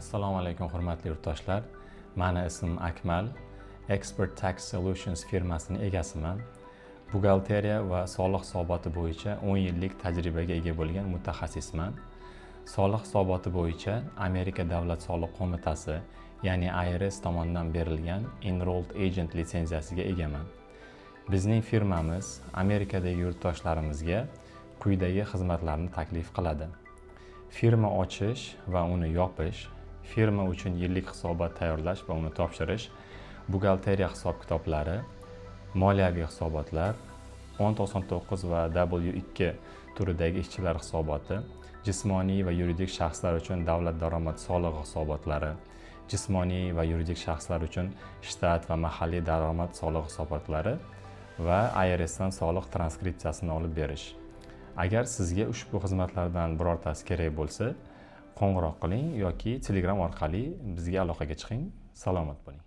Assalomu alaykum hurmatli yurtdoshlar. Meni ismim Akmal. Expert Tax Solutions firmasining egasiman. Buxgalteriya va soliq hisoboti bo'yicha 10 yillik tajribaga ega bo'lgan mutaxassisman. Soliq hisoboti bo'yicha Amerika Davlat soliq qo'mitasi, ya'ni IRS tomonidan berilgan Enrolled Agent litsenziyasiga egaman. Bizning firmamiz Amerikadagi yurtdoshlarimizga quyidagi xizmatlarni taklif qiladi. Firma ochish va uni yopish, firma uchun yillik hisobot tayyorlash va uni topshirish, buxgalteriya hisob-kitoblari, moliyaviy hisobotlar, 1099 va W2 turidagi ishchilar hisoboti, jismoniy va yuridik shaxslar uchun davlat daromad solig'i hisobotlari, jismoniy va yuridik shaxslar uchun shtat va mahalliy daromad solig'i hisobotlari va IRS dan soliq transkripsiyasini olib berish. Agar sizga ushbu xizmatlardan birortasi kerak bo'lsa, qo'ng'iroq qiling yoki Telegram orqali bizga aloqaga chiqing. Salomat bo'ling.